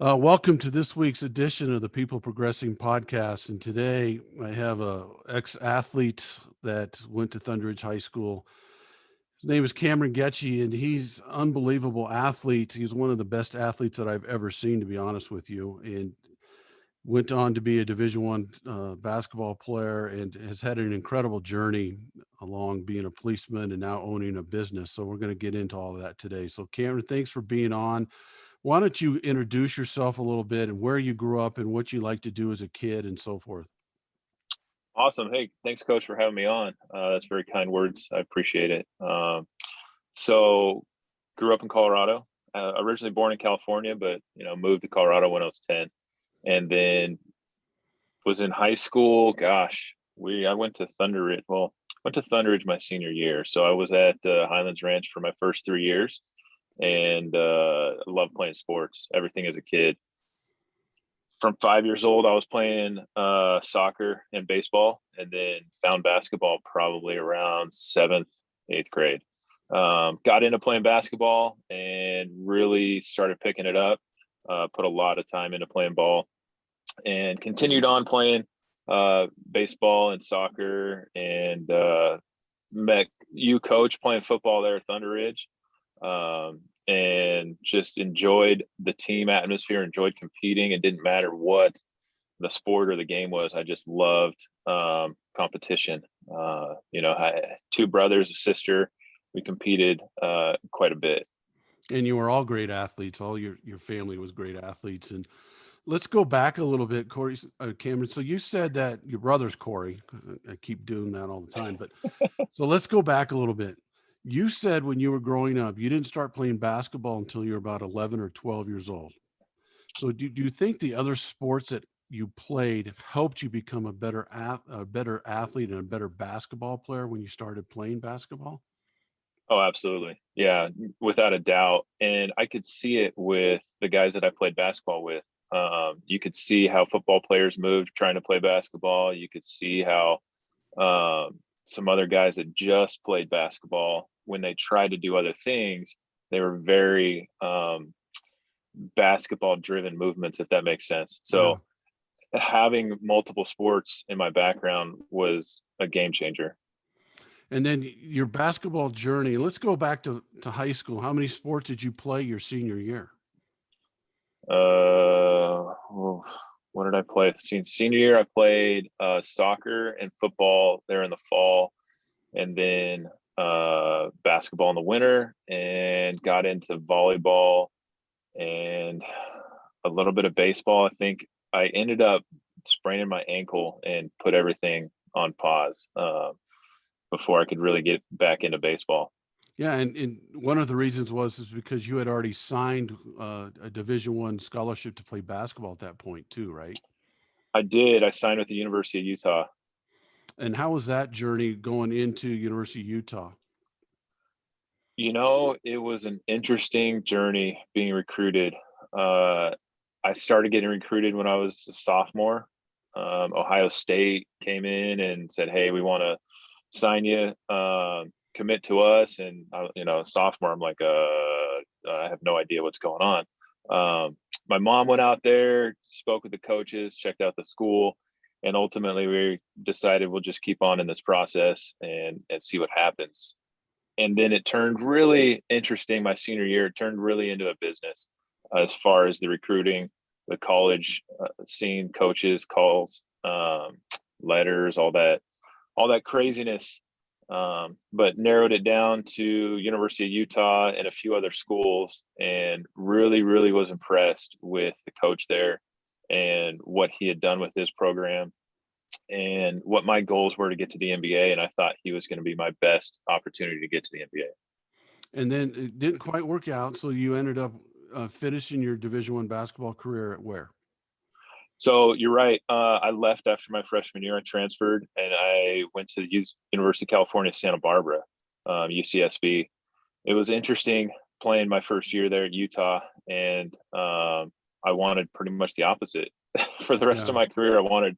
Welcome to this week's edition of the People Progressing podcast. And today I have a ex-athlete that went to Thunderbridge High School. His name is Cameron Goettsche, and he's unbelievable athlete. He's one of the best athletes that I've ever seen, to be honest with you. And went on to be a Division I basketball player and has had an incredible journey along being a policeman and now owning a business. So we're going to get into all of that today. So Cameron, thanks for being on. Why don't you introduce yourself a little bit and where you grew up and what you like to do as a kid and so forth? Awesome. Hey, thanks, Coach, for having me on. That's very kind words. I appreciate it. So, grew up in Colorado. Originally born in California, but moved to Colorado when I was 10, and then was in high school. Gosh, I went to Thunderbridge. Well, went to Thunderbridge my senior year. So I was at Highlands Ranch for my first 3 years, and loved playing sports. Everything as a kid. From 5 years old, I was playing soccer and baseball, and then found basketball probably around seventh, eighth grade. Got into playing basketball and really started picking it up. Put a lot of time into playing ball and continued on playing baseball and soccer, and met you, Coach, playing football there at Thunder Ridge. And just enjoyed the team atmosphere, enjoyed competing. It didn't matter what the sport or the game was. I just loved competition. I had two brothers, a sister. We competed quite a bit. And you were all great athletes. All your family was great athletes. And let's go back a little bit, Corey, Cameron. So you said that your brother's Corey. I keep doing that all the time. But so let's go back a little bit. You said when you were growing up, you didn't start playing basketball until you were about 11 or 12 years old. So do you think the other sports that you played helped you become a better athlete and a better basketball player when you started playing basketball? Oh, absolutely. Yeah, without a doubt. And I could see it with the guys that I played basketball with. You could see how football players moved trying to play basketball. You could see how some other guys that just played basketball, when they tried to do other things, they were very basketball driven movements, if that makes sense. Yeah. So having multiple sports in my background was a game changer. And then your basketball journey, let's go back to high school. How many sports did you play your senior year? What did I play? Senior year, I played soccer and football there in the fall, and then basketball in the winter, and got into volleyball and a little bit of baseball. I think I ended up spraining my ankle and put everything on pause before I could really get back into baseball. Yeah, and one of the reasons is because you had already signed a Division I scholarship to play basketball at that point too, right? I did. I signed with the University of Utah. And how was that journey going into University of Utah? It was an interesting journey being recruited. I started getting recruited when I was a sophomore. Ohio State came in and said, "Hey, we want to sign you, commit to us." And sophomore, I'm like, I have no idea what's going on. My mom went out there, spoke with the coaches, checked out the school, and ultimately we decided we'll just keep on in this process and see what happens. And then it turned really interesting my senior year. It turned really into a business as far as the recruiting, the college scene, coaches, calls, letters, all that craziness. But narrowed it down to University of Utah and a few other schools, and really, really was impressed with the coach there and what he had done with his program and what my goals were to get to the NBA. And I thought he was going to be my best opportunity to get to the NBA. And then it didn't quite work out, so you ended up finishing your Division I basketball career at where? So you're right. I left after my freshman year. I transferred and I went to the University of California, Santa Barbara, UCSB. It was interesting playing my first year there at Utah, and I wanted pretty much the opposite for the rest of Yeah. my career. I wanted,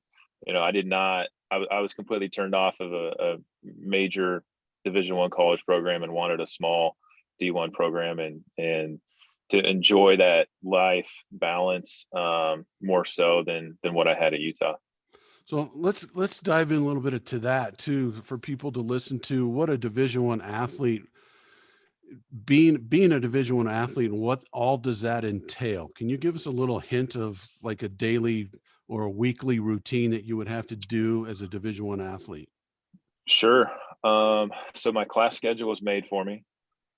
I did not. I was completely turned off of a major Division I college program and wanted a small D1 program. And to enjoy that life balance, more so than what I had at Utah. So let's dive in a little bit to that too for people to listen to what a Division One athlete being a Division One athlete and what all does that entail? Can you give us a little hint of like a daily or a weekly routine that you would have to do as a Division One athlete? Sure. So my class schedule was made for me.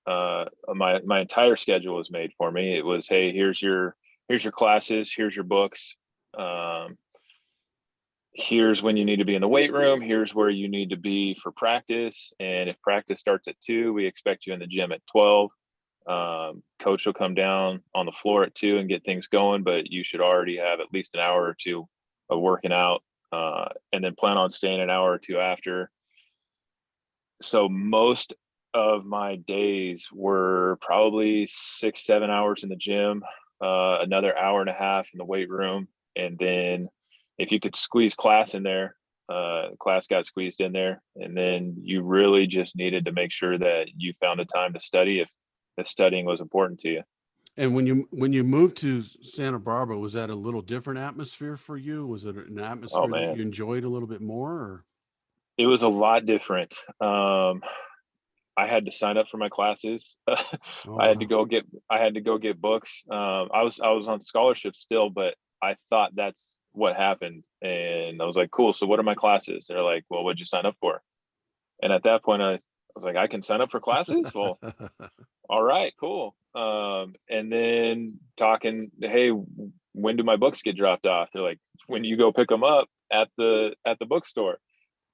My entire schedule was made for me. It was, hey, here's your classes, here's your books. Um, Here's when you need to be in the weight room. Here's where you need to be for practice. And if practice starts at 2, we expect you in the gym at 12. Coach will come down on the floor at 2 and get things going, but you should already have at least an hour or two of working out, and then plan on staying an hour or two after. So most of my days were probably 6, 7 hours in the gym, another hour and a half in the weight room, and then if you could squeeze class in there, class got squeezed in there, and then you really just needed to make sure that you found the time to study if studying was important to you. And when you moved to Santa Barbara, was that a little different atmosphere for you? Was it an Oh atmosphere that man, you enjoyed a little bit more? Or? it was a lot different. I had to sign up for my classes. Oh wow. I had to go get books. I was on scholarship still, but I thought that's what happened. And I was like, cool. So what are my classes? They're like, well, what'd you sign up for? And at that point I was like, I can sign up for classes? Well, all right, cool. And then talking, hey, when do my books get dropped off? They're like, when you go pick them up at the bookstore.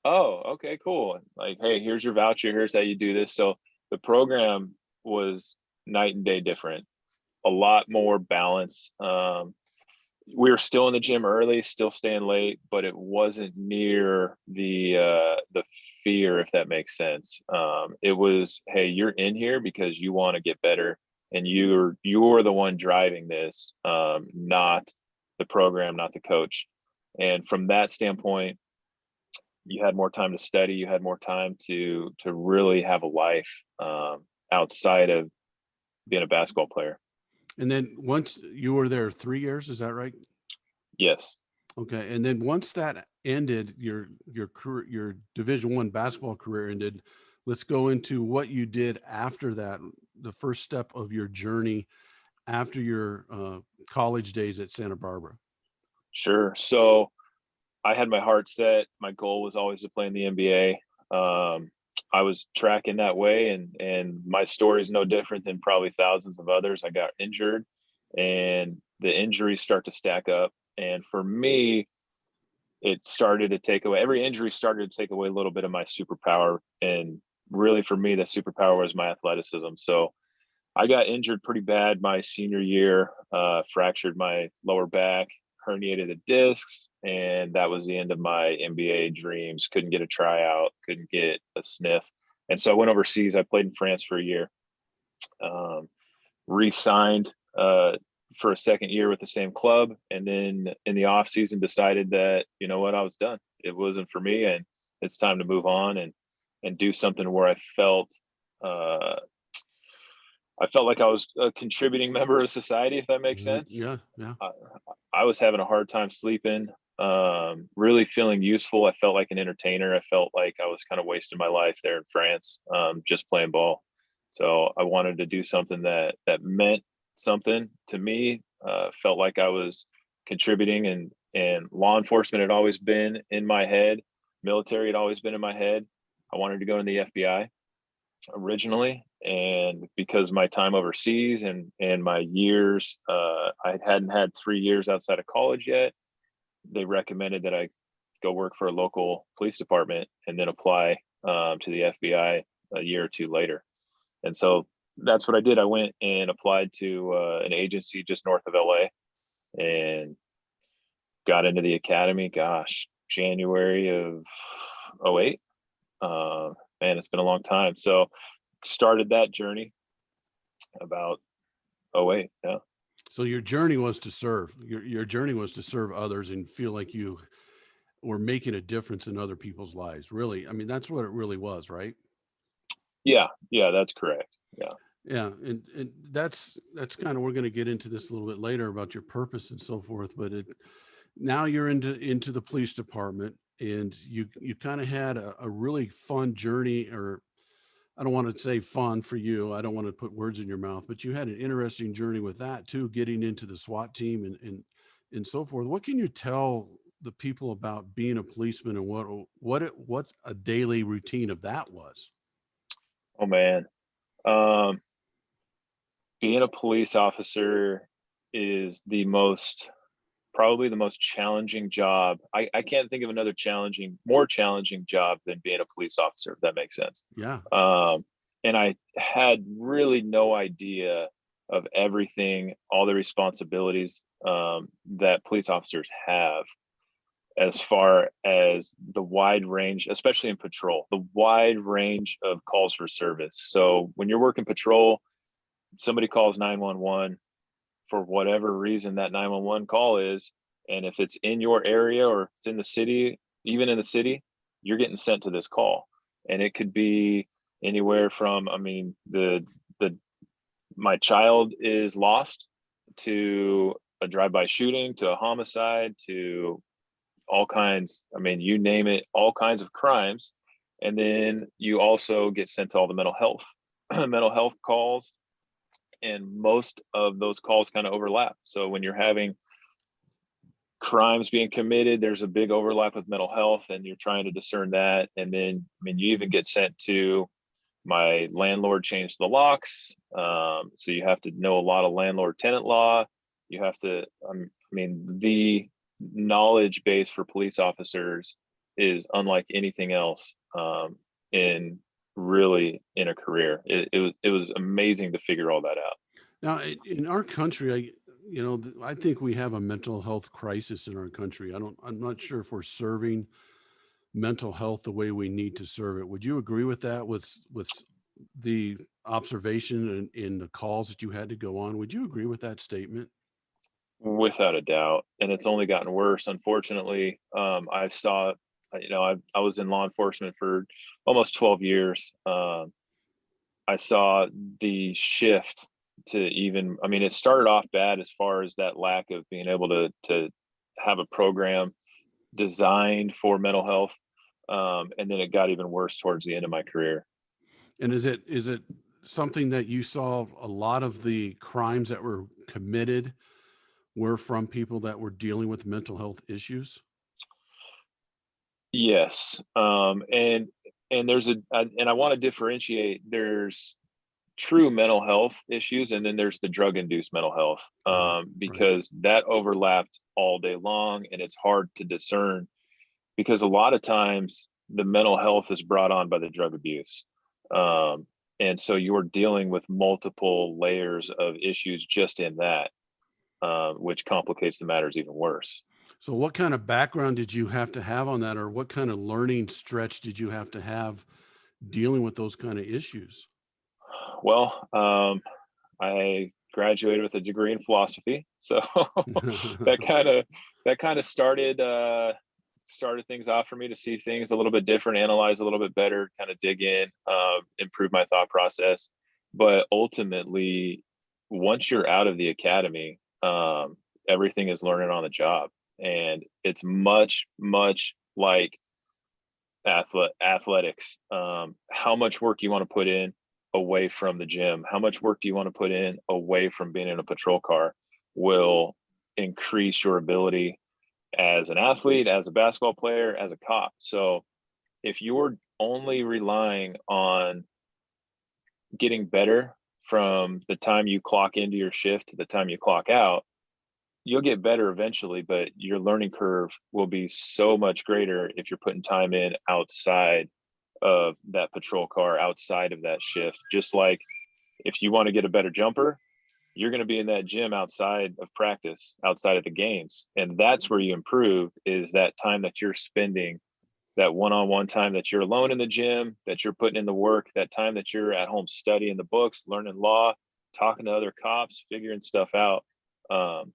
Oh, okay, cool. Like, hey, here's your voucher. Here's how you do this. So the program was night and day different, a lot more balance. We were still in the gym early, still staying late, but it wasn't near the fear, if that makes sense. It was, hey, you're in here because you want to get better, and you're the one driving this, not the program, not the coach. And from that standpoint, you had more time to study, you had more time to really have a life, outside of being a basketball player. And then once you were there 3 years, is that right? Yes. Okay, and then once that ended, your career, your Division One basketball career ended. Let's go into what you did after that. The first step of your journey after your college days at Santa Barbara. Sure. So I had my heart set. My goal was always to play in the NBA. I was tracking that way, and my story is no different than probably thousands of others. I got injured, and the injuries start to stack up. And for me, it started to take away, every injury started to take away a little bit of my superpower. And really, for me, the superpower was my athleticism. So I got injured pretty bad my senior year, fractured my lower back, herniated the discs, and that was the end of my NBA dreams. Couldn't get a tryout, couldn't get a sniff. And so I went overseas. I played in France for a year, um, re signed for a second year with the same club. And then in the off season, decided that, you know what, I was done. It wasn't for me. And it's time to move on and do something where uh, I felt like I was a contributing member of society, if that makes Mhm. sense. Yeah, yeah. I, I was having a hard time sleeping, really feeling useful. I felt like an entertainer. I felt like I was kind of wasting my life there in France, just playing ball. So I wanted to do something that meant something to me. Felt like I was contributing, and law enforcement had always been in my head. Military had always been in my head. I wanted to go in the FBI originally, and because my time overseas and my years, I hadn't had 3 years outside of college yet. They recommended that I go work for a local police department and then apply, to the FBI a year or two later. And so that's what I did. I went and applied to, an agency just north of LA, and got into the academy, gosh, January of '08. Man, it's been a long time. So started that journey about '08. Yeah. So your journey was to serve. Your journey was to serve others and feel like you were making a difference in other people's lives. Really, I mean, that's what it really was, right? Yeah. Yeah. That's correct. Yeah. Yeah, and that's kind of, we're going to get into this a little bit later about your purpose and so forth. But now you're into the police department, and you kind of had a really fun journey, or I don't want to say fun for you. I don't want to put words in your mouth, but you had an interesting journey with that too, getting into the SWAT team and so forth. What can you tell the people about being a policeman, and what a daily routine of that was? Oh man. Um, Being a police officer is probably the most challenging job. I can't think of another more challenging job than being a police officer, if that makes sense. Yeah. Um, and I had really no idea of everything, all the responsibilities that police officers have, as far as the wide range, especially in patrol, the wide range of calls for service. So when you're working patrol, somebody calls 911 for whatever reason that 911 call is. And if it's in your area or if it's in the city, even in the city, you're getting sent to this call. And it could be anywhere from, I mean, the my child is lost, to a drive-by shooting, to a homicide, to all kinds, I mean, you name it, all kinds of crimes. And then you also get sent to all the mental health mental health calls, and most of those calls kind of overlap. So when you're having crimes being committed, there's a big overlap with mental health, and you're trying to discern that. And then, I mean, you even get sent to, my landlord changed the locks. So you have to know a lot of landlord tenant law. You have to, I mean, the knowledge base for police officers is unlike anything else in really in a career. It was amazing to figure all that out. Now, in our country, I think we have a mental health crisis in our country. I'm not sure if we're serving mental health the way we need to serve it. Would you agree with that? With the observation and in the calls that you had to go on, would you agree with that statement? Without a doubt, and it's only gotten worse, unfortunately. I saw, I was in law enforcement for almost 12 years. I saw the shift to, even, I mean, it started off bad as far as that lack of being able to have a program designed for mental health, and then it got even worse towards the end of my career. And is it something that you saw, a lot of the crimes that were committed were from people that were dealing with mental health issues? Yes, and and I want to differentiate. There's true mental health issues, and then there's the drug induced mental health, Right, right. because that overlapped all day long, and it's hard to discern, because a lot of times the mental health is brought on by the drug abuse, um, and so you're dealing with multiple layers of issues just in that, which complicates the matters even worse. So what kind of background did you have to have on that, or what kind of learning stretch did you have to have dealing with those kind of issues? Well, I graduated with a degree in philosophy, so that kind of started things off for me to see things a little bit different, analyze a little bit better, kind of dig in, improve my thought process. But ultimately, once you're out of the academy, everything is learning on the job, and it's much like athletics. How much work you want to put in away from the gym, how much work do you want to put in away from being in a patrol car, will increase your ability as an athlete, as a basketball player, as a cop. So if you're only relying on getting better from the time you clock into your shift to the time you clock out, you'll get better eventually, but your learning curve will be so much greater if you're putting time in outside of that patrol car, outside of that shift. Just like, if you want to get a better jumper, you're going to be in that gym outside of practice, outside of the games. And that's where you improve, is that time that you're spending, that one-on-one time that you're alone in the gym, that you're putting in the work, that time that you're at home studying the books, learning law, talking to other cops, figuring stuff out. Um,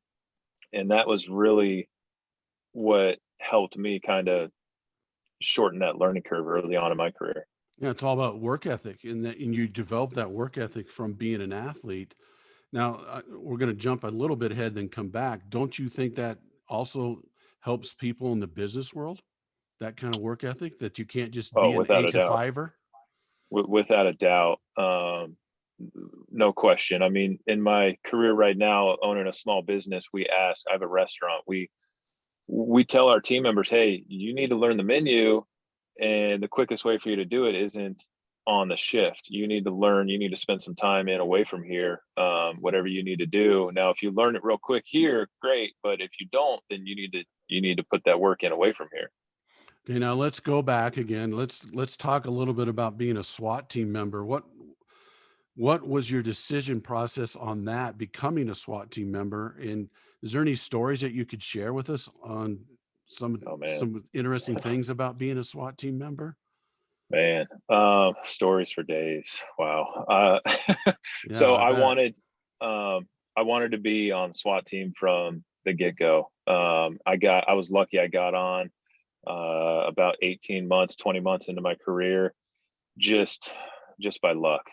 and that was really what helped me kind of shorten that learning curve early on in my career. Yeah, it's all about work ethic, and you develop that work ethic from being an athlete. Now, we're going to jump a little bit ahead, then come back. Don't you think that also helps people in the business world? That kind of work ethic that you can't just Oh, be an without eight a to doubt. fiver. Without a doubt. No question. I mean, in my career right now, owning a small business, I have a restaurant. We tell our team members, hey, you need to learn the menu, and the quickest way for you to do it isn't on the shift. You need to learn. You need to spend some time in away from here. Whatever you need to do. Now, if you learn it real quick here, great. But if you don't, then you need to put that work in away from here. Okay, now let's go back again. Let's talk a little bit about being a SWAT team member. What was your decision process on that, becoming a SWAT team member? And is there any stories that you could share with us on Oh man, some interesting things about being a SWAT team member? man, stories for days. Wow. Yeah, So I bet. I wanted to be on SWAT team from the get go. I was lucky. I got on about 18 months, 20 months into my career, just just by luck.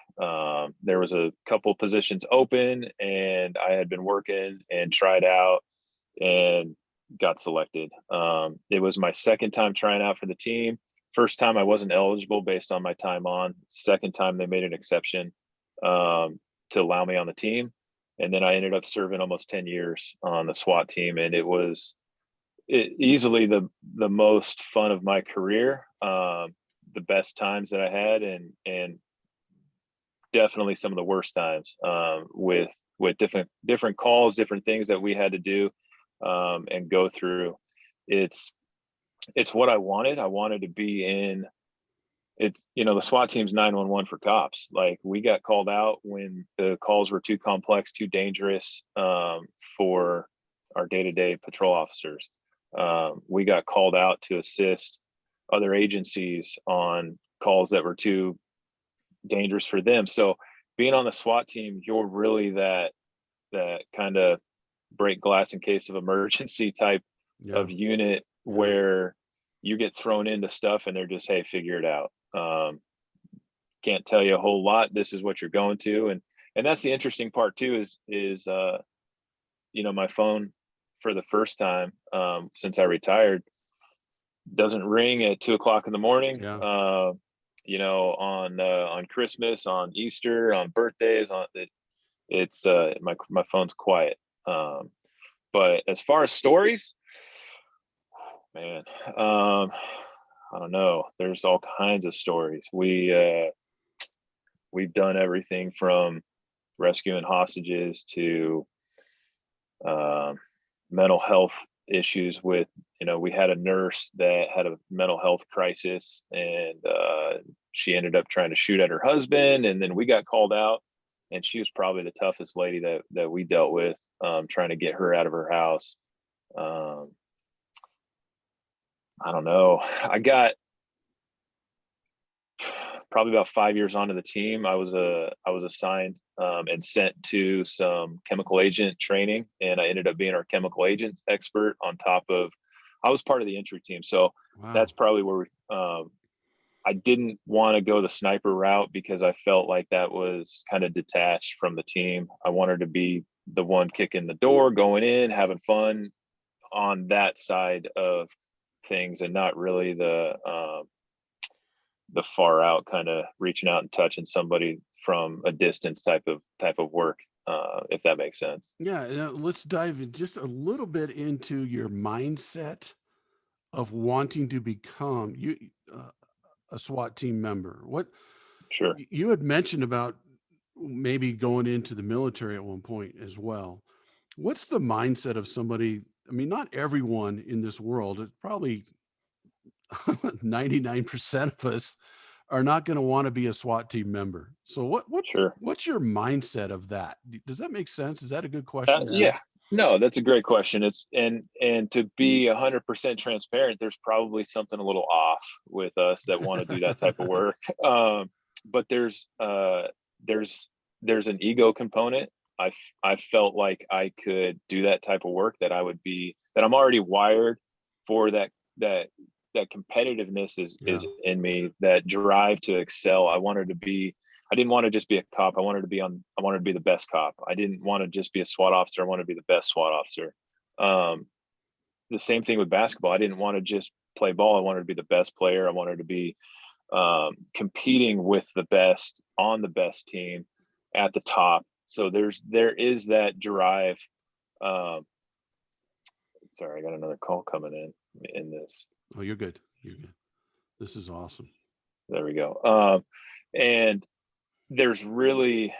There was a couple positions open, and I had been working and tried out and got selected. It was my second time trying out for the team. First time I wasn't eligible based on my time on. Second time they made an exception to allow me on the team, and then I ended up serving almost 10 years on the SWAT team, and easily the most fun of my career. The best times that I had, and definitely some of the worst times with different calls, different things that we had to do and go through. It's it's what I wanted. I wanted to be in. It's the SWAT team's 911 for cops. Like, we got called out when the calls were too complex, too dangerous for our day-to-day patrol officers. We got called out to assist other agencies on calls that were too dangerous for them. So being on the SWAT team, you're really that kind of break glass in case of emergency type Yeah, of unit yeah. where you get thrown into stuff and they're just, hey, figure it out. Can't tell you a whole lot. This is what you're going to, and that's the interesting part too. Is my phone for the first time since I retired doesn't ring at 2 o'clock in the morning. Yeah. On Christmas, on Easter, on birthdays, it's my phone's quiet. Um, but as far as stories, man, I don't know. There's all kinds of stories. We've done everything from rescuing hostages to um, mental health issues with, we had a nurse that had a mental health crisis, and she ended up trying to shoot at her husband, and then we got called out, and she was probably the toughest lady that we dealt with, trying to get her out of her house. um, I don't know. I got probably about 5 years onto the team. I was assigned and sent to some chemical agent training, and I ended up being our chemical agent expert. On top of, I was part of the entry team, so that's Wow. probably where I didn't want to go the sniper route because I felt like that was kind of detached from the team. I wanted to be the one kicking the door, going in, having fun on that side of things, and not really the far out kind of reaching out and touching somebody from a distance type of work, if that makes sense. Yeah, let's dive in just a little bit into your mindset of wanting to become uh, a SWAT team member. Sure. You had mentioned about maybe going into the military at one point as well. What's the mindset of somebody? I mean, not everyone in this world, it's probably 99% of us are not going to want to be a SWAT team member. So Sure. what's your mindset of that? Does that make sense? Is that a good question to Yeah. ask? No, that's a great question. And to be 100% transparent, there's probably something a little off with us that want to do that type of work. But there's there's an ego component. I felt like I could do that type of work, that I'm already wired for that that competitiveness is Yeah. in me, that drive to excel. I didn't want to just be a cop. I wanted to be the best cop. I didn't want to just be a SWAT officer. I wanted to be the best SWAT officer. Um, the same thing with basketball. I didn't want to just play ball. I wanted to be the best player. I wanted to be competing with the best on the best team at the top. So there is that drive. Um, sorry, I got another call coming in this. Oh, you're good. You're good. This is awesome. There we go. And there's really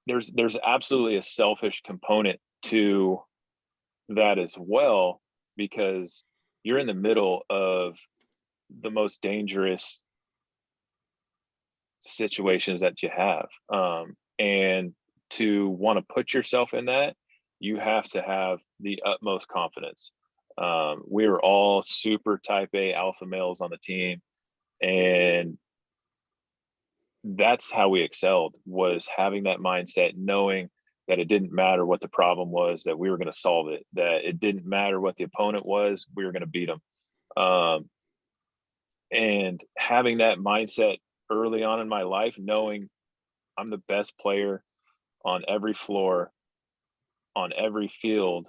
there's absolutely a selfish component to that as well, because you're in the middle of the most dangerous situations that you have. And to want to put yourself in that, you have to have the utmost confidence. We were all super type A alpha males on the team, and that's how we excelled, was having that mindset, knowing that it didn't matter what the problem was, that we were going to solve it, that it didn't matter what the opponent was, we were going to beat them. Um, and having that mindset early on in my life, knowing I'm the best player on every floor, on every field,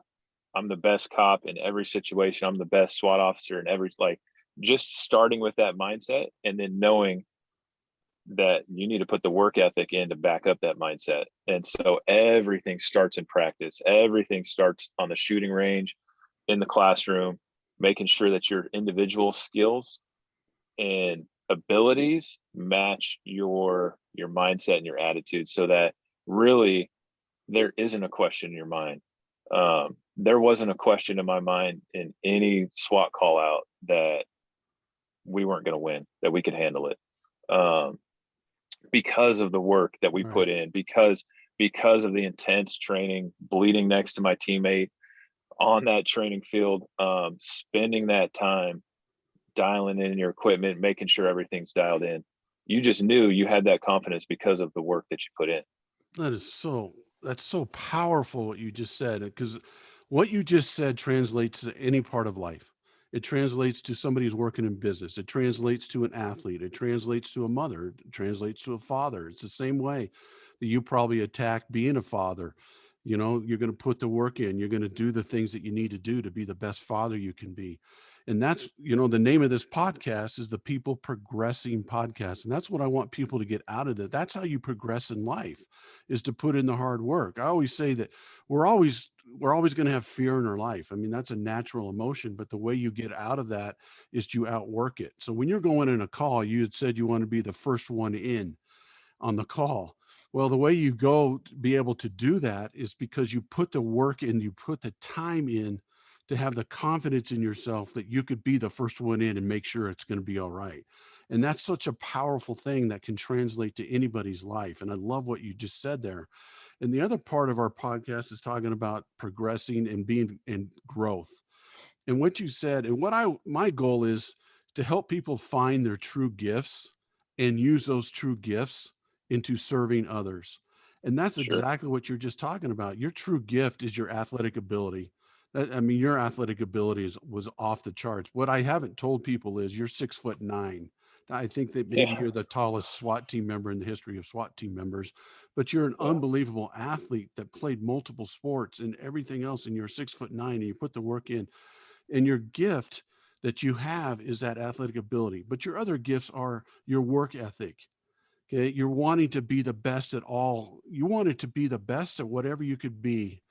I'm the best cop in every situation, I'm the best SWAT officer in every, like, just starting with that mindset, and then knowing that you need to put the work ethic in to back up that mindset. And so everything starts in practice. Everything starts on the shooting range, in the classroom, making sure that your individual skills and abilities match your mindset and your attitude, so that really there isn't a question in your mind. There wasn't a question in my mind in any SWAT call out that we weren't going to win, that we could handle it. Because of the work that we Right. put in, because of the intense training, bleeding next to my teammate on that training field, spending that time dialing in your equipment, making sure everything's dialed in. You just knew you had that confidence because of the work that you put in. That is so that's so powerful what you just said, because what you just said translates to any part of life. It translates to somebody who's working in business. It translates to an athlete. It translates to a mother. It translates to a father. It's the same way that you probably attack being a father. You know, you're going to put the work in. You're going to do the things that you need to do to be the best father you can be. And that's, the name of this podcast is the People Progressing Podcast. And that's what I want people to get out of it. That's how you progress in life, is to put in the hard work. I always say that we're always going to have fear in our life. I mean, that's a natural emotion, but the way you get out of that is to outwork it. So when you're going in a call, you had said you want to be the first one in on the call. Well, the way you go to be able to do that is because you put the work in, you put the time in to have the confidence in yourself that you could be the first one in and make sure it's going to be all right. And that's such a powerful thing that can translate to anybody's life. And I love what you just said there. And the other part of our podcast is talking about progressing and being in growth. And what you said, and my goal is to help people find their true gifts and use those true gifts into serving others. And that's Sure. exactly what you're just talking about. Your true gift is your athletic ability. I mean, your athletic ability was off the charts. What I haven't told people is you're 6'9". I think that maybe Yeah. you're the tallest SWAT team member in the history of SWAT team members, but you're an Yeah. unbelievable athlete that played multiple sports and everything else. And you're 6'9", and you put the work in, and your gift that you have is that athletic ability. But your other gifts are your work ethic. Okay. You're wanting to be the best at all. You wanted to be the best at whatever you could be,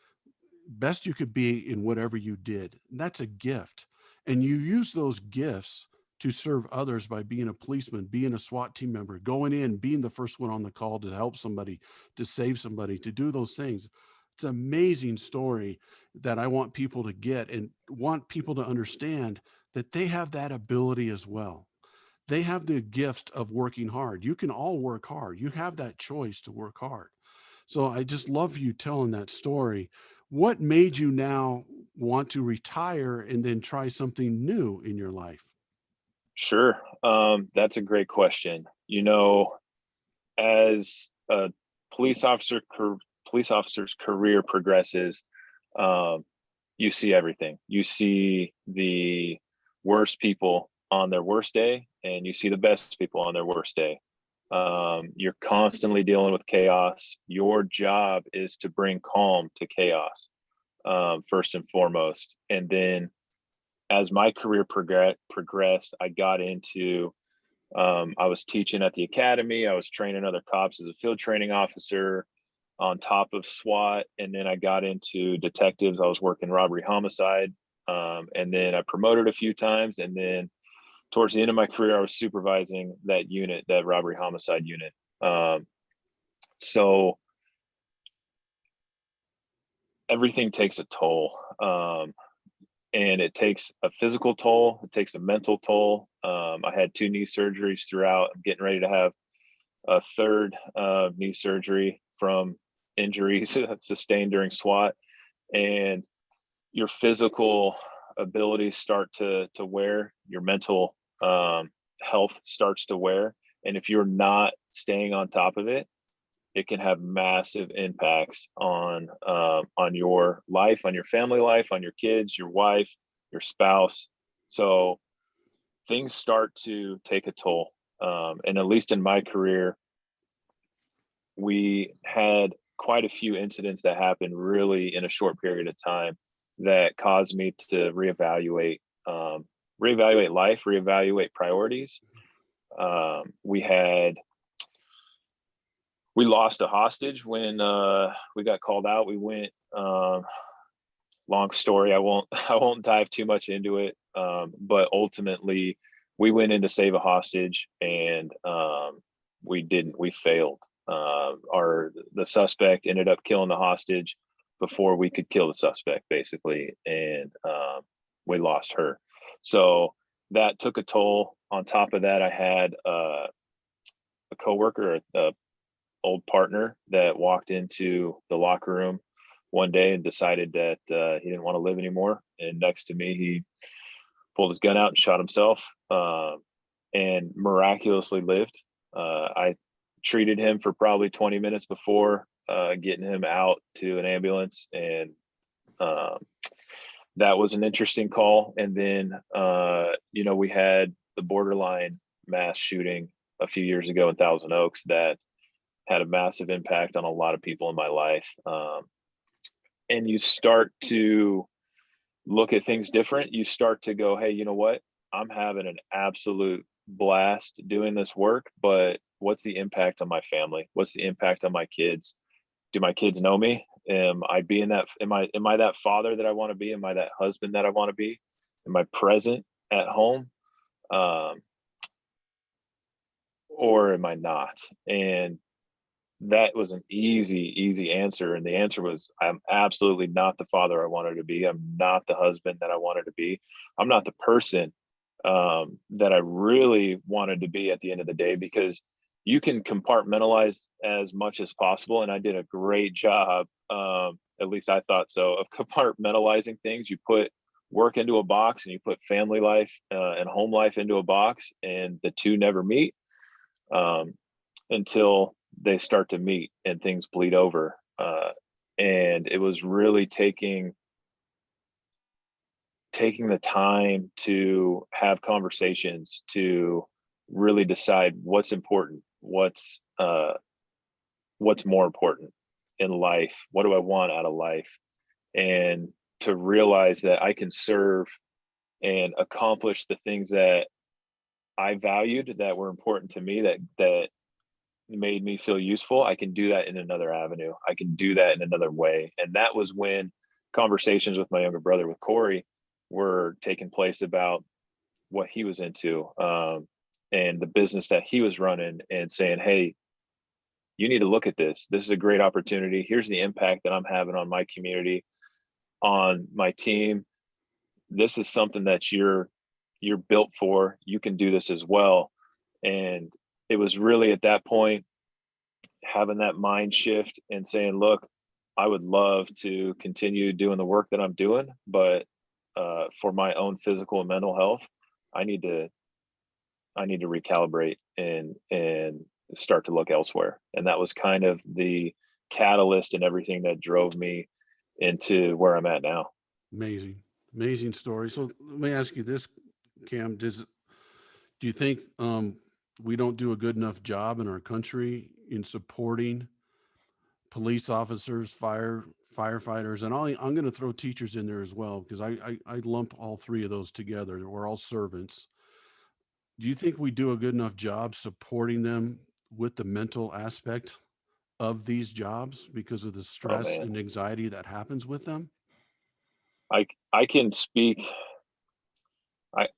best you could be in whatever you did. And that's a gift. And you use those gifts to serve others by being a policeman, being a SWAT team member, going in, being the first one on the call to help somebody, to save somebody, to do those things. It's an amazing story that I want people to get and want people to understand that they have that ability as well. They have the gift of working hard. You can all work hard. You have that choice to work hard. So I just love you telling that story. What made you now want to retire and then try something new in your life? Sure. That's a great question. As a police officer, police officer's career progresses, um, you see everything. You see the worst people on their worst day, and you see the best people on their worst day. You're constantly dealing with chaos. Your job is to bring calm to chaos, first and foremost. And then as my career progressed, I got into, I was teaching at the academy. I was training other cops as a field training officer on top of SWAT. And then I got into detectives. I was working robbery homicide. And then I promoted a few times. And then towards the end of my career, I was supervising that unit, that robbery homicide unit. So everything takes a toll. And it takes a physical toll. It takes a mental toll. I had 2 knee surgeries throughout. I'm getting ready to have a third knee surgery from injuries sustained during SWAT. And your physical abilities start to wear, your mental health starts to wear. And if you're not staying on top of it, it can have massive impacts on your life, on your family life, on your kids, your wife, your spouse. So things start to take a toll. And at least in my career, we had quite a few incidents that happened really in a short period of time that caused me to reevaluate life, reevaluate priorities. We lost a hostage when we got called out. We went, long story. I won't dive too much into it. But ultimately we went in to save a hostage, and we failed. The suspect ended up killing the hostage before we could kill the suspect, basically. And we lost her. So that took a toll. On top of that, I had a coworker, a old partner, that walked into the locker room one day and decided that he didn't want to live anymore. And next to me, he pulled his gun out and shot himself, and miraculously lived. I treated him for probably 20 minutes before getting him out to an ambulance. And that was an interesting call. And then, we had the borderline mass shooting a few years ago in Thousand Oaks that had a massive impact on a lot of people in my life. And you start to look at things different. You start to go, hey, you know what? I'm having an absolute blast doing this work, but what's the impact on my family? What's the impact on my kids? Do my kids know me? Am I that father that I want to be? Am I that husband that I want to be? Am I present at home? Or am I not? And that was an easy answer. And the answer was, I'm absolutely not the father I wanted to be. I'm not the husband that I wanted to be. I'm not the person that I really wanted to be at the end of the day, because you can compartmentalize as much as possible. And I did a great job, at least I thought so, of compartmentalizing things. You put work into a box, and you put family life and home life into a box, and the two never meet until they start to meet and things bleed over. And it was really taking the time to have conversations to really decide what's important, what's more important in life, what do I want out of life, and to realize that I can serve and accomplish the things that I valued, that were important to me, that made me feel useful. I can do that in another avenue. I can do that in another way. And that was when conversations with my younger brother, with Corey, were taking place about what he was into, and the business that he was running, and saying, hey, you need to look at this. This is a great opportunity. Here's the impact that I'm having on my community, on my team. This is something that you're built for. You can do this as well. And it was really at that point, having that mind shift and saying, look, I would love to continue doing the work that I'm doing, but for my own physical and mental health, I need to recalibrate and start to look elsewhere. And that was kind of the catalyst and everything that drove me into where I'm at now. Amazing, amazing story. So let me ask you this Cam, do you think we don't do a good enough job in our country in supporting police officers, firefighters, and I'm going to throw teachers in there as well because I lump all three of those together. We're all servants. Do you think we do a good enough job supporting them with the mental aspect of these jobs because of the Oh stress man, and anxiety that happens with them? I can speak. I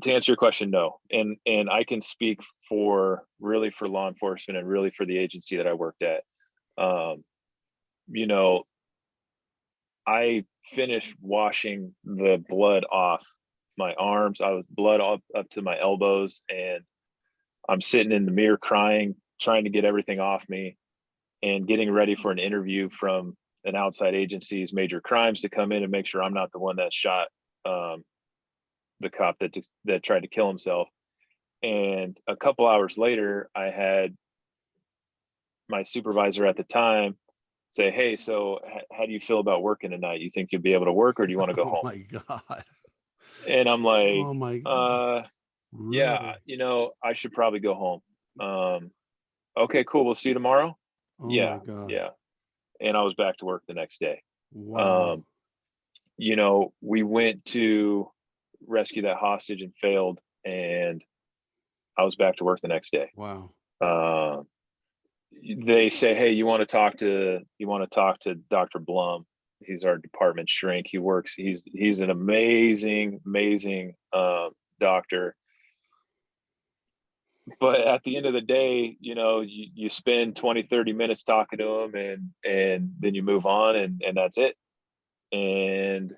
To answer your question, no, and I can speak for really for law enforcement and really for the agency that I worked at. Um, you know, I finished washing the blood off my arms. I was blood up to my elbows, and I'm sitting in the mirror crying, trying to get everything off me, and getting ready for an interview from an outside agency's major crimes to come in and make sure I'm not the one that shot um, the cop that tried to kill himself. And a couple hours later, I had my supervisor at the time say, "Hey, so how do you feel about working tonight? You think you'll be able to work, or do you want to go Oh home?" my God. And I'm like, Oh my God. "Uh, yeah, Really? I should probably go home." Okay, cool. We'll see you tomorrow. Oh my Yeah, God. yeah. And I was back to work the next day. Wow. Um, we went to rescue that hostage and failed, and I was back to work the next day. Wow. Um, they say, "Hey, you want to talk to Dr. Blum? He's our department shrink. He's an amazing doctor." But at the end of the day, you spend 20, 30 minutes talking to him, and then you move on, and that's it. And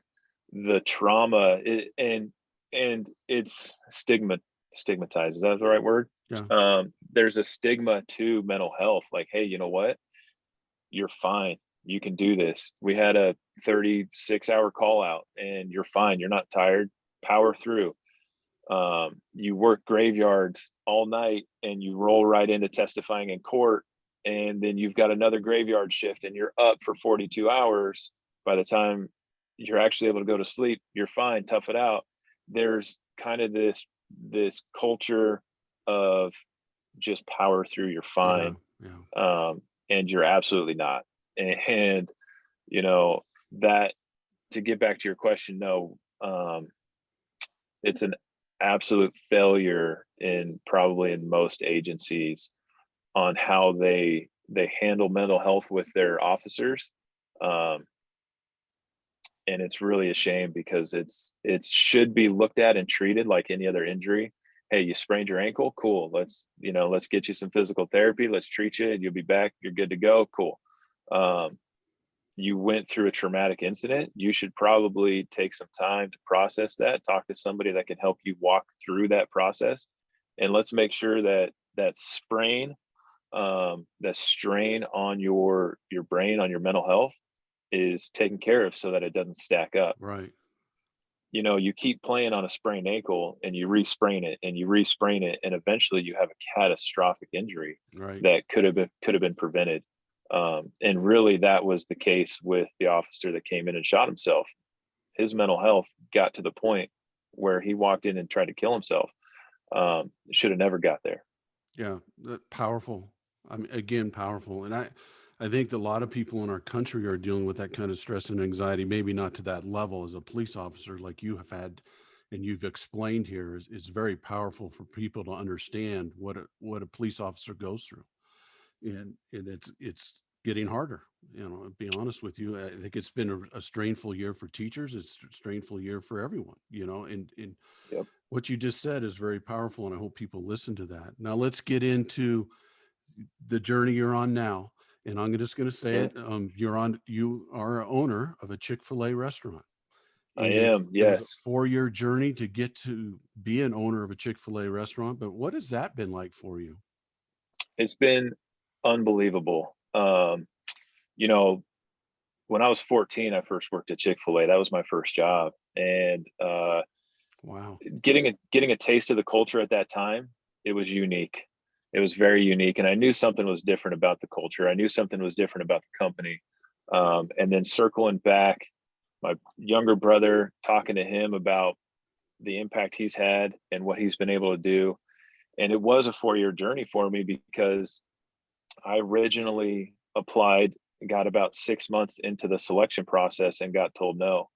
the trauma and it's stigmatized. Is that the right word? Yeah. There's a stigma to mental health. Like, hey, you know what? You're fine. You can do this. We had a 36-hour call out, and you're fine. You're not tired. Power through. You work graveyards all night, and you roll right into testifying in court, and then you've got another graveyard shift, and you're up for 42 hours. By the time you're actually able to go to sleep, you're fine. Tough it out. There's kind of this culture of just power through. You're Yeah. fine, Yeah. and you're absolutely not. And you know that to get back to your question, no, it's an absolute failure in probably in most agencies on how they handle mental health with their officers. Um, and it's really a shame because it should be looked at and treated like any other injury. Hey, you sprained your ankle, cool. Let's get you some physical therapy. Let's treat you, and you'll be back. You're good to go. Cool. Um, you went through a traumatic incident. You should probably take some time to process that. Talk to somebody that can help you walk through that process, and let's make sure that that strain on your brain, on your mental health, is taken care of so that it doesn't stack up. Right. You keep playing on a sprained ankle, and you re-sprain it and you re-sprain it, and eventually you have a catastrophic injury Right. that could have been prevented. And really, that was the case with the officer that came in and shot himself. His mental health got to the point where he walked in and tried to kill himself. Should have never got there. Yeah. Powerful. I mean, again, powerful. And I think that a lot of people in our country are dealing with that kind of stress and anxiety, maybe not to that level as a police officer like you have had and you've explained here is very powerful for people to understand what a police officer goes through. And it's getting harder. To be honest with you, I think it's been a strainful year for teachers. It's a strainful year for everyone. And Yep. what you just said is very powerful, and I hope people listen to that. Now let's get into the journey you're on now, and I'm just going to say Okay. it. You are a owner of a Chick-fil-A restaurant, I and am. it was a Yes. 4-year journey to get to be an owner of a Chick-fil-A restaurant. But what has that been like for you? It's been unbelievable. You know, when I was 14, I first worked at Chick-fil-A. That was my first job. And Wow. getting a taste of the culture at that time, it was unique. It was very unique. And I knew something was different about the culture. I knew something was different about the company. And then circling back, my younger brother, talking to him about the impact he's had and what he's been able to do. And it was a 4-year journey for me because I originally applied, got about 6 months into the selection process and got told no.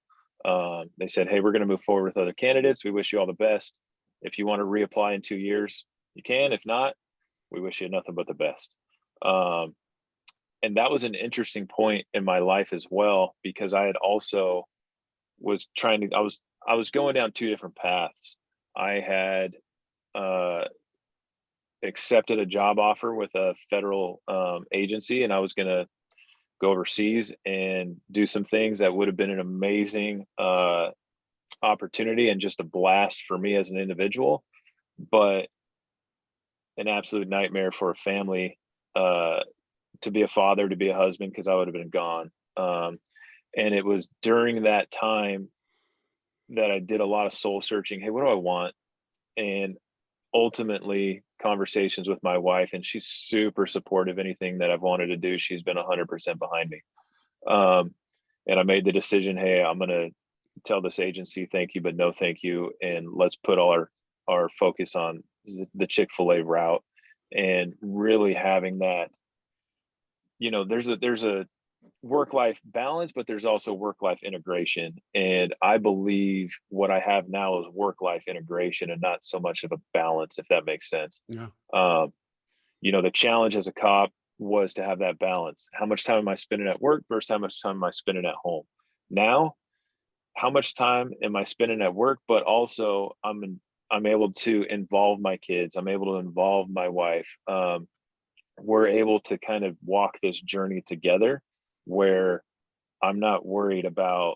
They said, "Hey, we're going to move forward with other candidates. We wish you all the best. If you want to reapply in 2 years, you can. If not, we wish you nothing but the best." Um, and that was an interesting point in my life as well, because I had also was trying to, I was going down two different paths. I had uh, accepted a job offer with a federal agency, and I was going to go overseas and do some things that would have been an amazing opportunity and just a blast for me as an individual, but an absolute nightmare for a family, to be a father, to be a husband, because I would have been gone. And it was during that time that I did a lot of soul searching. Hey, what do I want? And ultimately conversations with my wife, and she's super supportive. Anything that I've wanted to do, she's been 100% behind me. Um, and I made the decision, hey, I'm going to tell this agency thank you, but no thank you. And let's put all our focus on the Chick-fil-A route, and really having that, there's a work-life balance, but there's also work-life integration. And I believe what I have now is work-life integration and not so much of a balance, if that makes sense. Yeah. Um, the challenge as a cop was to have that balance. How much time am I spending at work versus how much time am I spending at home? Now, how much time am I spending at work, but also I'm able to involve my kids. I'm able to involve my wife. We're able to kind of walk this journey together, where I'm not worried about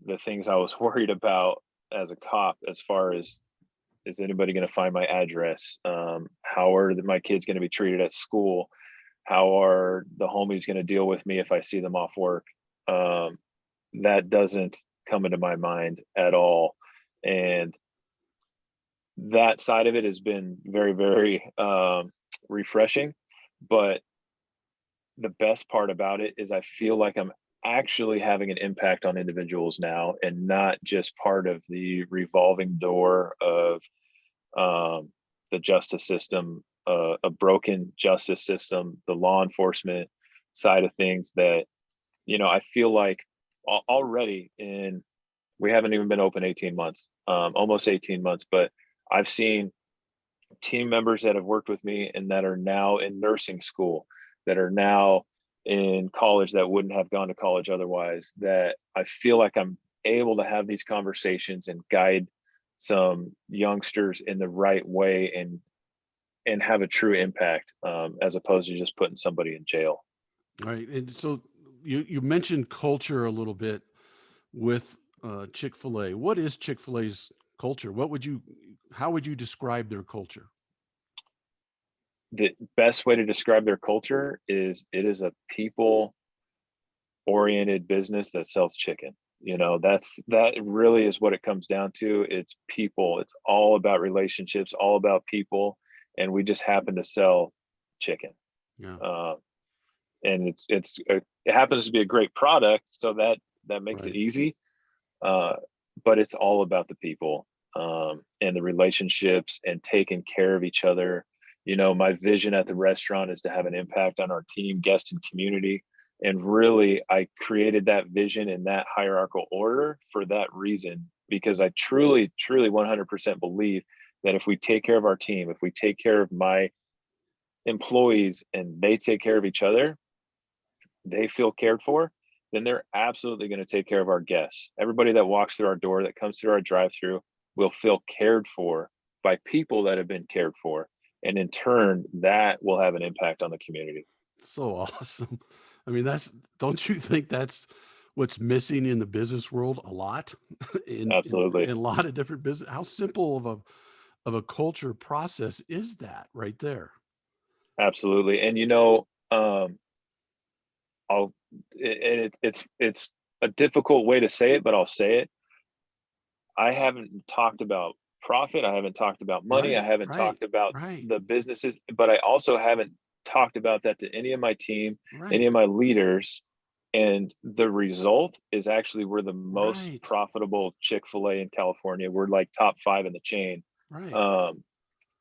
the things I was worried about as a cop, as far as, is anybody going to find my address? How are my kids going to be treated at school? How are the homies going to deal with me if I see them off work? That doesn't come into my mind at all. And that side of it has been very, very refreshing. But the best part about it is I feel like I'm actually having an impact on individuals now, and not just part of the revolving door of the justice system, a broken justice system, the law enforcement side of things. That, I feel like already we haven't even been open 18 months, almost 18 months, but I've seen team members that have worked with me and that are now in nursing school, that are now in college, that wouldn't have gone to college otherwise, that I feel like I'm able to have these conversations and guide some youngsters in the right way, and have a true impact, as opposed to just putting somebody in jail. Right. And so you mentioned culture a little bit with Chick-fil-A. What is Chick-fil-A's culture? How would you describe their culture? The best way to describe their culture is, it is a people oriented business that sells chicken. That really is what it comes down to. It's people. It's all about relationships, all about people, and we just happen to sell chicken. Yeah. Uh, and it happens to be a great product, so that makes it Right. easy. Uh, but it's all about the people, and the relationships, and taking care of each other. My vision at the restaurant is to have an impact on our team, guests, and community. And really, I created that vision in that hierarchical order for that reason, because I truly, truly 100% believe that if we take care of our team, if we take care of my employees, and they take care of each other, they feel cared for, then they're absolutely going to take care of our guests. Everybody that walks through our door, that comes through our drive-through, will feel cared for by people that have been cared for. And in turn, that will have an impact on the community. So awesome. I mean, don't you think that's what's missing in the business world a lot? In Absolutely. a lot of different business, how simple of a culture process is that right there? Absolutely. And I'll it's a difficult way to say it, but I'll say it. I haven't talked about profit. I haven't talked about money. I Right, haven't right, talked about right, the businesses, but I also haven't talked about that to any of my team, any right. of my leaders. And the result is actually we're the most Right. profitable Chick-fil-A in California. We're like top 5 in the chain. Right. Um,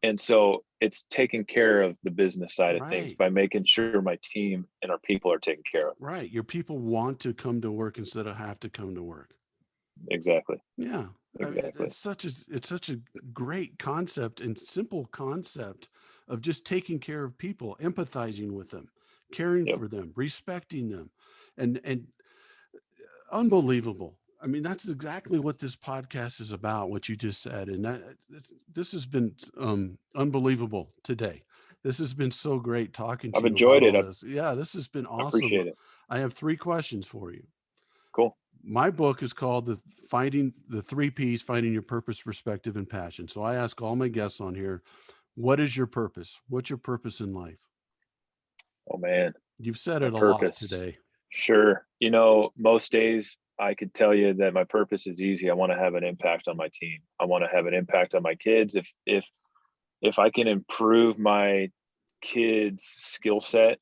and so it's taking care of the business side of things Right. by making sure my team and our people are taken care of. Right. Your people want to come to work instead of have to come to work. Exactly. Yeah. I mean, Exactly. it's such a great concept and simple concept of just taking care of people, empathizing with them, caring Yep. for them, respecting them, and unbelievable. I mean, that's exactly what this podcast is about, what you just said. And this has been unbelievable today. This has been so great talking to I've you about enjoyed it. all I this. Yeah, this has been awesome. appreciate it. I have 3 questions for you. Cool. My book is called the 3 P's, Finding Your Purpose, Perspective, and Passion. So I ask all my guests on here, what is your purpose? What's your purpose in life? Oh man, You've said my it a lot purpose. today. Sure. Most days I could tell you that my purpose is easy. I want to have an impact on my team. I want to have an impact on my kids. If I can improve my kids' skill set,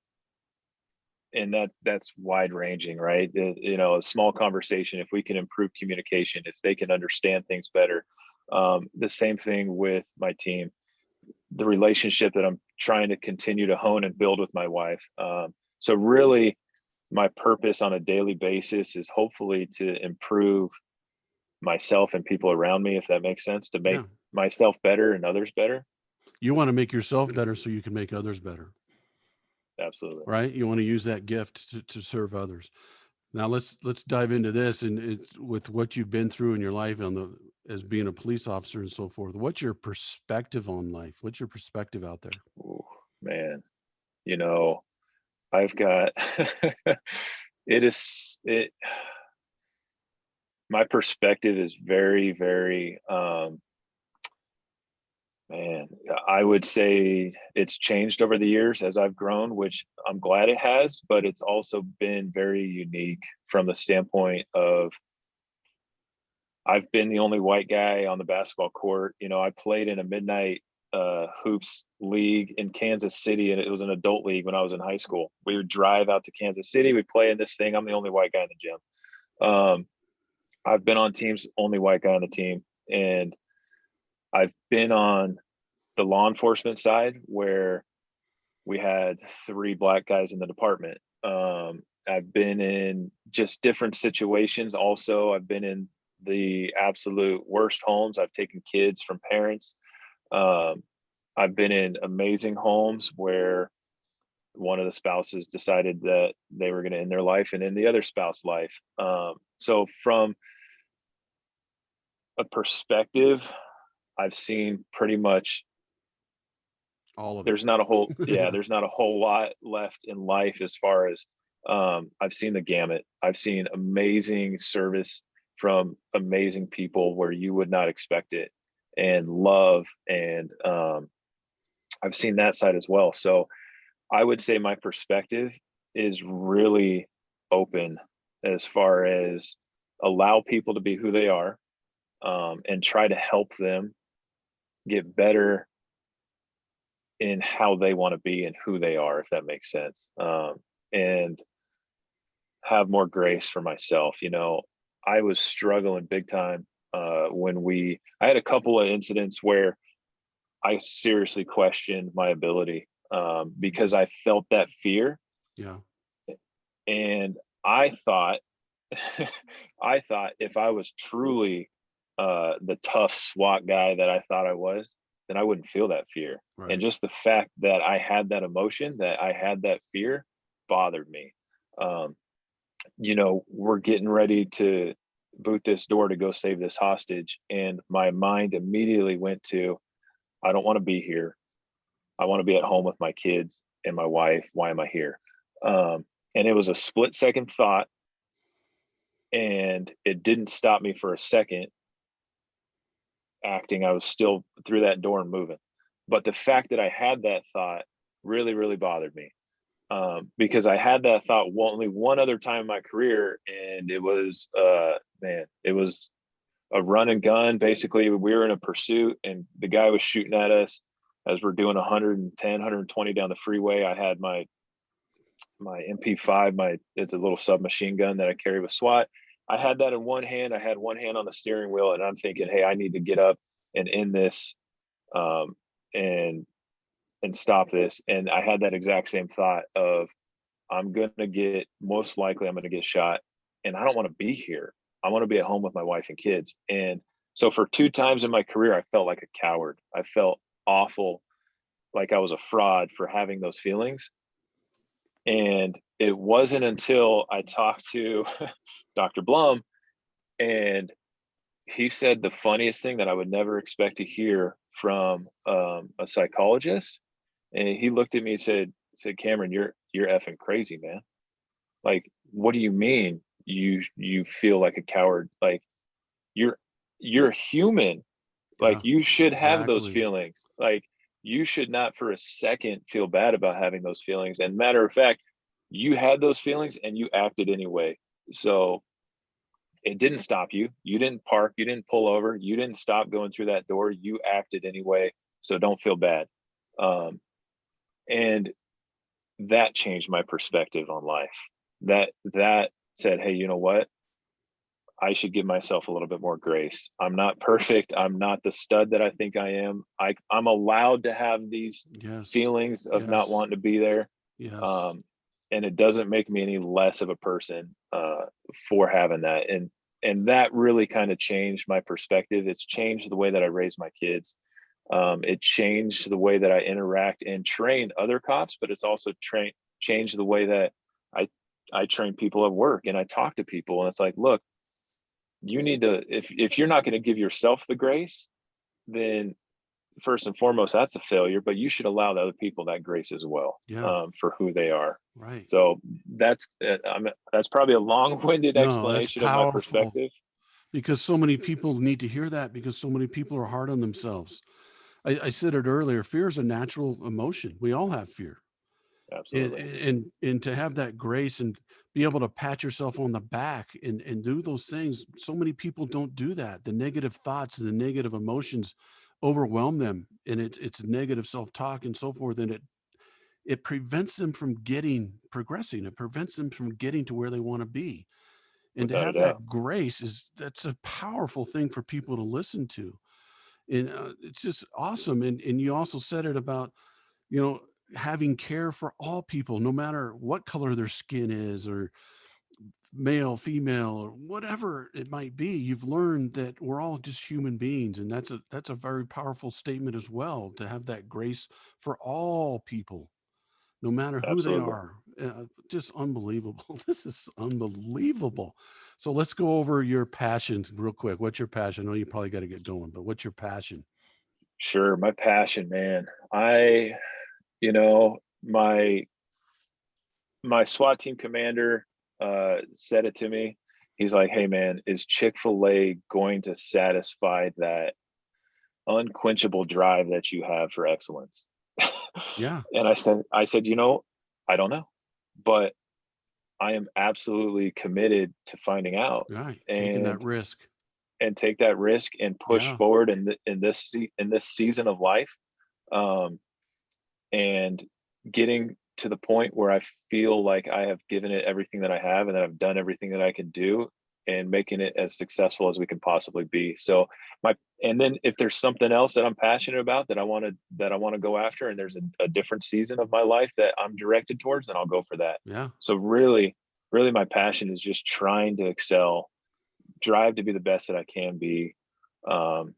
and that's wide ranging, right? A small conversation, if we can improve communication, if they can understand things better. The same thing with my team, the relationship that I'm trying to continue to hone and build with my wife. So really, my purpose on a daily basis is hopefully to improve myself and people around me, if that makes sense, to make Yeah. myself better and others better. You want to make yourself better so you can make others better, Absolutely. right? You want to use that gift to serve others. Now let's dive into this, and it's with what you've been through in your life on the as being a police officer and so forth. What's your perspective on life? What's your perspective out there? Ooh, man, you know, I've got it is it my perspective is very, very man, I would say it's changed over the years as I've grown, which I'm glad it has, but it's also been very unique from the standpoint of I've been the only white guy on the basketball court. I played in a midnight hoops league in Kansas City, and it was an adult league when I was in high school. We would drive out to Kansas City, we'd play in this thing. I'm the only white guy in the gym. I've been on teams, only white guy on the team, and I've been on the law enforcement side where we had 3 black guys in the department. I've been in just different situations. Also, I've been in the absolute worst homes. I've taken kids from parents. Um, I've been in amazing homes where one of the spouses decided that they were going to end their life and end the other spouse's life. So from a perspective, I've seen pretty much All of it. there's not a whole yeah, Yeah. there's not a whole lot left in life as far as I've seen the gamut. I've seen amazing service from amazing people where you would not expect it, and love, and I've seen that side as well. So I would say my perspective is really open as far as allow people to be who they are, and try to help them get better in how they want to be and who they are, if that makes sense. And have more grace for myself. I was struggling big time I had a couple of incidents where I seriously questioned my ability, because I felt that fear. Yeah. And I thought, I thought if I was truly the tough SWAT guy that I thought I was, then I wouldn't feel that fear. And Right. just the fact that I had that emotion, that I had that fear, bothered me. Um, we're getting ready to boot this door to go save this hostage. And my mind immediately went to, I don't want to be here. I want to be at home with my kids and my wife. Why am I here? And it was a split-second thought, and it didn't stop me for a second acting. I was still through that door and moving. But the fact that I had that thought really, really bothered me, because I had that thought only one other time in my career, and it was, it was a run and gun. Basically, we were in a pursuit, and the guy was shooting at us as we're doing 110, 120 down the freeway. I had my my MP5, it's a little submachine gun that I carry with SWAT. I had that in one hand. I had one hand on the steering wheel, and I'm thinking, hey, I need to get up and end this, um, and stop this. And I had that exact same thought of most likely I'm gonna get shot, and I don't want to be here. I want to be at home with my wife and kids. And so for two times in my career, I felt like a coward. I felt awful, like I was a fraud for having those feelings. And it wasn't until I talked to Dr. Blum, and he said the funniest thing that I would never expect to hear from a psychologist. And he looked at me and said, Cameron, you're effing crazy, man. Like, what do you mean you feel like a coward? Like, you're you're human. Like, Yeah, you should have those exactly. feelings. Like, you should not for a second feel bad about having those feelings. And matter of fact, you had those feelings and you acted anyway. So it didn't stop you. You didn't park, you didn't pull over, you didn't stop going through that door. You acted anyway. So don't feel bad. Um, and that changed my perspective on life. That said, hey, you know what? I should give myself a little bit more grace. I'm not perfect. I'm not the stud that I think I am. I'm allowed to have these Yes. feelings of not Yes. wanting to be there. Yes. Um, and it doesn't make me any less of a person for having that. And that really kind of changed my perspective. It's changed the way that I raise my kids. It changed the way that I interact and train other cops, but it's also changed the way that I I train people at work and I talk to people. And it's like, look, you need to, if you're not going to give yourself the grace, then first and foremost, that's a failure. But you should allow the other people that grace as well, Yeah. for who they are. Right. So that's probably a long-winded No, that's explanation of my powerful perspective. because so many people need to hear that because so many people are hard on themselves. I said it earlier, fear is a natural emotion. We all have fear. And Absolutely. and to have that grace and be able to pat yourself on the back and do those things, so many people don't do that. The negative thoughts, the negative emotions overwhelm them, and it's negative self-talk and so forth, and it prevents them from progressing. It prevents them from getting to where they wanna be. And to Without a have doubt. that grace that's a powerful thing for people to listen to. And, it's just awesome. And you also said it about, you know, having care for all people, no matter what color their skin is or male, female, or whatever it might be. You've learned that we're all just human beings. And that's a very powerful statement as well, to have that grace for all people, no matter who they Absolutely. are. Just unbelievable. This is unbelievable. So let's go over your passion real quick. What's your passion? I know you probably got to get going, but what's your passion? Sure. My passion, man. You know, my SWAT team commander said it to me. He's like, "Hey, man, is Chick-Fil-A going to satisfy that unquenchable drive that you have for excellence?" Yeah, And I said, I don't know, but I am absolutely committed to finding out right. Taking that and risk. take that risk and push Yeah, forward in this season of life. Um, and getting to the point where I feel like I have given it everything that I have and that I've done everything that I can do and making it as successful as we can possibly be. So my and then if there's something else that I'm passionate about that I want to go after and there's a different season of my life that I'm directed towards, then I'll go for that. yeah. So really my passion is just trying to excel, drive to be the best that I can be, um,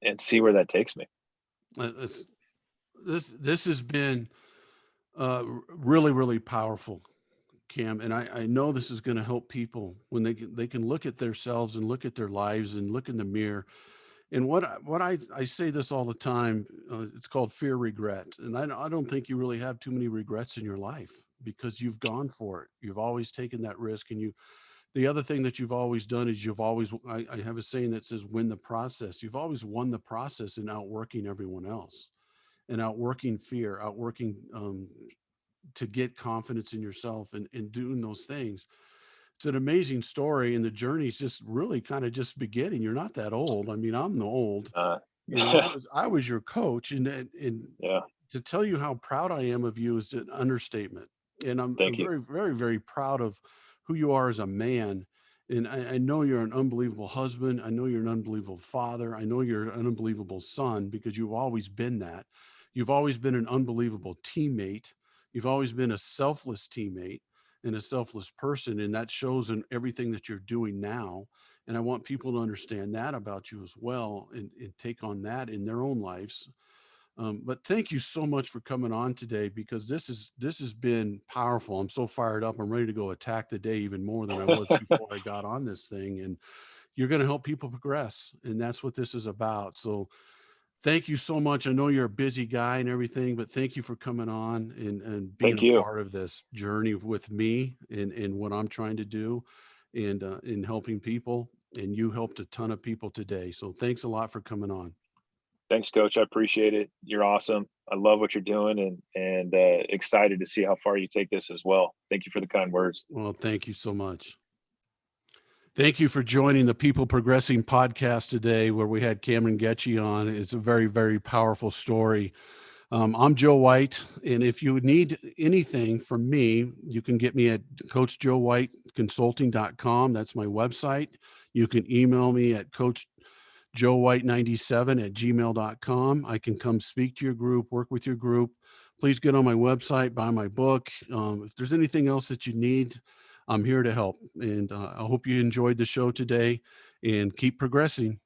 and see where that takes me. It's, this has been really, really powerful, Cam. And I know this is going to help people when they can look at themselves and look at their lives and look in the mirror. And what I say this all the time, it's called fear regret. And I don't think you really have too many regrets in your life because you've gone for it. You've always taken that risk. And the other thing that you've always done is I have a saying that says, win the process. You've always won the process in outworking everyone else and outworking fear, outworking, to get confidence in yourself and doing those things. It's an amazing story, and the journey's just really kind of just beginning. You're not that old. I mean, I'm the old. Uh, I was your coach, and yeah, to tell you how proud I am of you is an understatement. And I'm Thank you. very, very, very proud of who you are as a man. And I know you're an unbelievable husband. I know you're an unbelievable father. I know you're an unbelievable son because you've always been that. You've always been an unbelievable teammate. You've always been a selfless teammate and a selfless person. And that shows in everything that you're doing now. And I want people to understand that about you as well and take on that in their own lives. But thank you so much for coming on today because this has been powerful. I'm so fired up. I'm ready to go attack the day even more than I was before I got on this thing. And you're going to help people progress, and that's what this is about. So thank you so much. I know you're a busy guy and everything, but thank you for coming on and being Thank a you. part of this journey with me and what I'm trying to do and in helping people. And you helped a ton of people today. So thanks a lot for coming on. Thanks, coach. I appreciate it. You're awesome. I love what you're doing and excited to see how far you take this as well. Thank you for the kind words. Well, thank you so much. Thank you for joining the People Progressing podcast today, where we had Cameron Goettsche on. It's a very, very powerful story. I'm Joe White, and if you need anything from me, you can get me at coachjoewhiteconsulting.com. That's my website. You can email me at coachjoewhite97@gmail.com. I can come speak to your group, work with your group. Please get on my website, buy my book. If there's anything else that you need, I'm here to help. And I hope you enjoyed the show today and keep progressing.